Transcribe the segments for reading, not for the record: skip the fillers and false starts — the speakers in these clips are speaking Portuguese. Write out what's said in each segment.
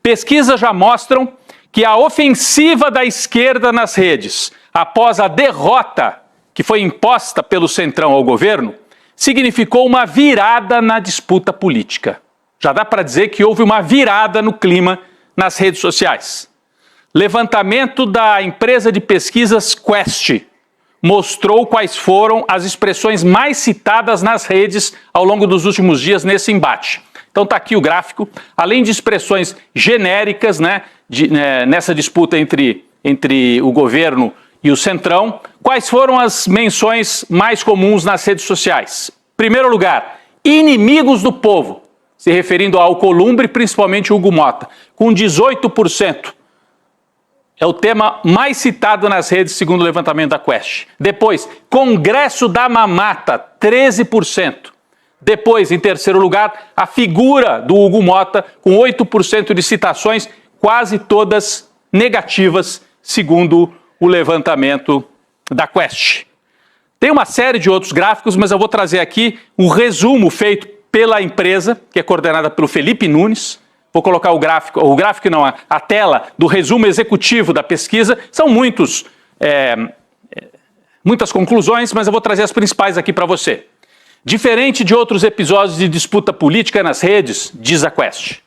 Pesquisas já mostram que a ofensiva da esquerda nas redes, após a derrota que foi imposta pelo Centrão ao governo, significou uma virada na disputa política. Já dá para dizer que houve uma virada no clima nas redes sociais. Levantamento da empresa de pesquisas Quest mostrou quais foram as expressões mais citadas nas redes ao longo dos últimos dias nesse embate. Então está aqui o gráfico, além de expressões genéricas, nessa disputa entre o governo e o Centrão, quais foram as menções mais comuns nas redes sociais? Primeiro lugar, inimigos do povo, se referindo ao Alcolumbre, principalmente Hugo Motta, com 18%. É o tema mais citado nas redes, segundo o levantamento da Quest. Depois, Congresso da Mamata, 13%. Depois, em terceiro lugar, a figura do Hugo Motta, com 8% de citações, quase todas negativas, segundo o levantamento da Quest. Tem uma série de outros gráficos, mas eu vou trazer aqui um resumo feito pela empresa, que é coordenada pelo Felipe Nunes. Vou colocar a tela do resumo executivo da pesquisa. São muitas conclusões, mas eu vou trazer as principais aqui para você. Diferente de outros episódios de disputa política nas redes, diz a Quest.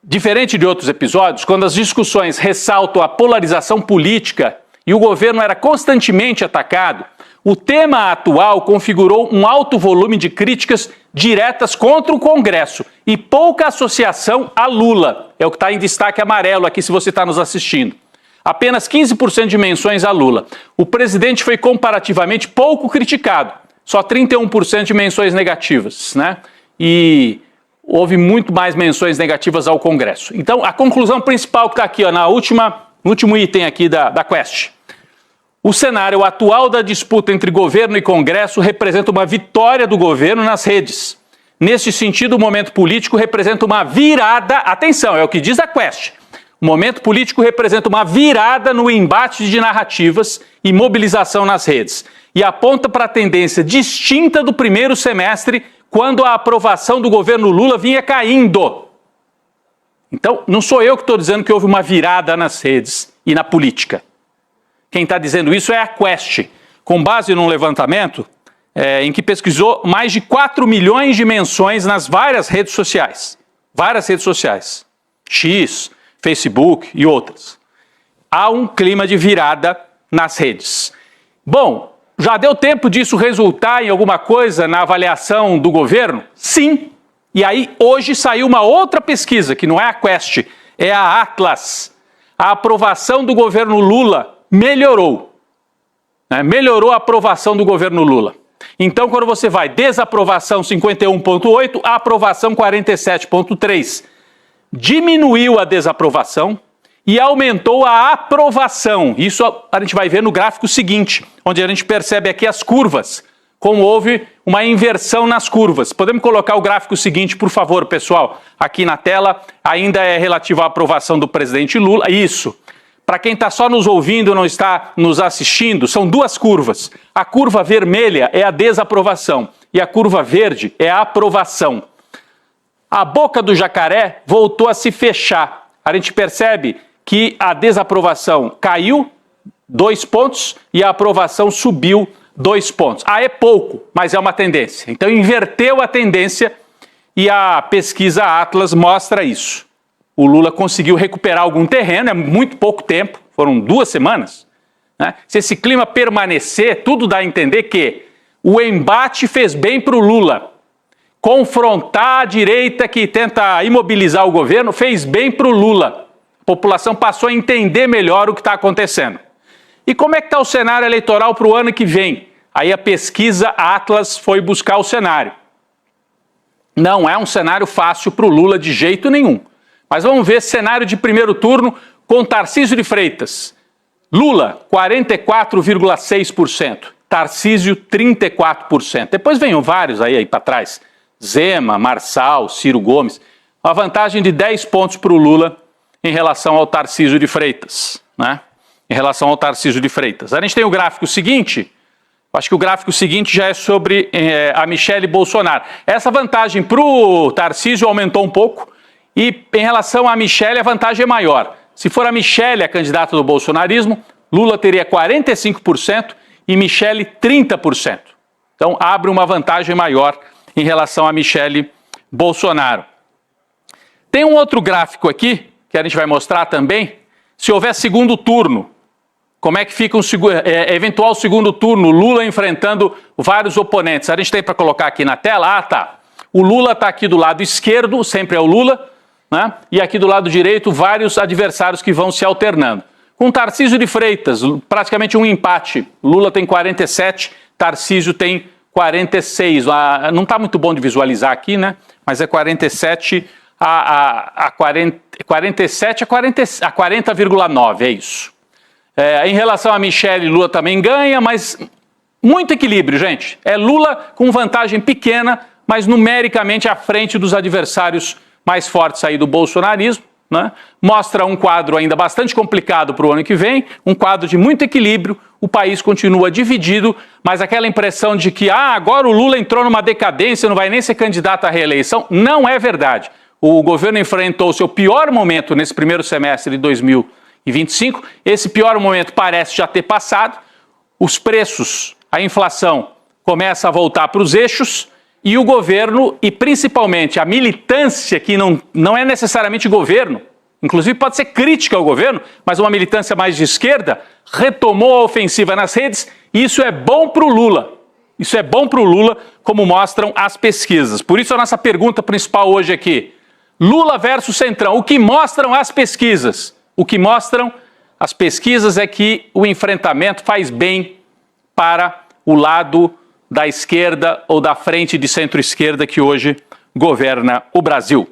Diferente de outros episódios, quando as discussões ressaltam a polarização política e o governo era constantemente atacado, o tema atual configurou um alto volume de críticas diretas contra o Congresso e pouca associação a Lula. É o que está em destaque amarelo aqui se você está nos assistindo. Apenas 15% de menções a Lula. O presidente foi comparativamente pouco criticado, só 31% de menções negativas, E houve muito mais menções negativas ao Congresso. Então, a conclusão principal que está aqui, no último item aqui da Quest. O cenário atual da disputa entre governo e Congresso representa uma vitória do governo nas redes. Nesse sentido, o momento político representa uma virada, atenção, é o que diz a Quest. O momento político representa uma virada no embate de narrativas e mobilização nas redes. E aponta para a tendência distinta do primeiro semestre, quando a aprovação do governo Lula vinha caindo. Então, não sou eu que estou dizendo que houve uma virada nas redes e na política. Quem está dizendo isso é a Quest, com base num levantamento em que pesquisou mais de 4 milhões de menções nas várias redes sociais. Várias redes sociais. X, Facebook e outras. Há um clima de virada nas redes. Bom, já deu tempo disso resultar em alguma coisa na avaliação do governo? Sim. E aí, hoje saiu uma outra pesquisa, que não é a Quest, é a Atlas. A aprovação do governo Lula melhorou. Melhorou a aprovação do governo Lula. Então, quando você vai desaprovação 51,8, aprovação 47,3. Diminuiu a desaprovação e aumentou a aprovação. Isso a gente vai ver no gráfico seguinte, onde a gente percebe aqui as curvas, como houve uma inversão nas curvas. Podemos colocar o gráfico seguinte, por favor, pessoal, aqui na tela. Ainda é relativo à aprovação do presidente Lula. Isso. Para quem está só nos ouvindo e não está nos assistindo, são duas curvas. A curva vermelha é a desaprovação e a curva verde é a aprovação. A boca do jacaré voltou a se fechar. A gente percebe que a desaprovação caiu 2 pontos e a aprovação subiu 2 pontos. É pouco, mas é uma tendência. Então inverteu a tendência e a pesquisa Atlas mostra isso. O Lula conseguiu recuperar algum terreno, é muito pouco tempo, foram 2 semanas. Se esse clima permanecer, tudo dá a entender que o embate fez bem para o Lula. Confrontar a direita que tenta imobilizar o governo fez bem para o Lula. A população passou a entender melhor o que está acontecendo. E como é que está o cenário eleitoral para o ano que vem? Aí a pesquisa Atlas foi buscar o cenário. Não é um cenário fácil para o Lula de jeito nenhum. Mas vamos ver cenário de primeiro turno com Tarcísio de Freitas. Lula, 44,6%. Tarcísio, 34%. Depois vem vários aí para trás. Zema, Marçal, Ciro Gomes. Uma vantagem de 10 pontos para o Lula em relação ao Tarcísio de Freitas. Em relação ao Tarcísio de Freitas. A gente tem o gráfico seguinte. Acho que o gráfico seguinte já é sobre a Michele Bolsonaro. Essa vantagem para o Tarcísio aumentou um pouco. E em relação a Michele, a vantagem é maior. Se for a Michele a candidata do bolsonarismo, Lula teria 45% e Michele 30%. Então abre uma vantagem maior em relação a Michele Bolsonaro. Tem um outro gráfico aqui, que a gente vai mostrar também, se houver segundo turno. Como é que fica um eventual segundo turno, Lula enfrentando vários oponentes. A gente tem para colocar aqui na tela, tá. O Lula está aqui do lado esquerdo, sempre é o Lula, né? E aqui do lado direito, vários adversários que vão se alternando. Com Tarcísio de Freitas, praticamente um empate. Lula tem 47, Tarcísio tem 46. Não está muito bom de visualizar aqui, né? Mas é 47 a 40,9, é isso. Em relação a Michele, Lula também ganha, mas muito equilíbrio, gente. É Lula com vantagem pequena, mas numericamente à frente dos adversários mais fortes aí do bolsonarismo, né? Mostra um quadro ainda bastante complicado para o ano que vem, um quadro de muito equilíbrio, o país continua dividido, mas aquela impressão de que agora o Lula entrou numa decadência, não vai nem ser candidato à reeleição, não é verdade. O governo enfrentou o seu pior momento nesse primeiro semestre de 2025, esse pior momento parece já ter passado, os preços, a inflação começa a voltar para os eixos, e o governo, e principalmente a militância, que não é necessariamente governo, inclusive pode ser crítica ao governo, mas uma militância mais de esquerda, retomou a ofensiva nas redes, e isso é bom para o Lula. Isso é bom para o Lula, como mostram as pesquisas. Por isso a nossa pergunta principal hoje aqui, Lula versus Centrão, o que mostram as pesquisas? O que mostram as pesquisas é que o enfrentamento faz bem para o lado da esquerda ou da frente de centro-esquerda que hoje governa o Brasil.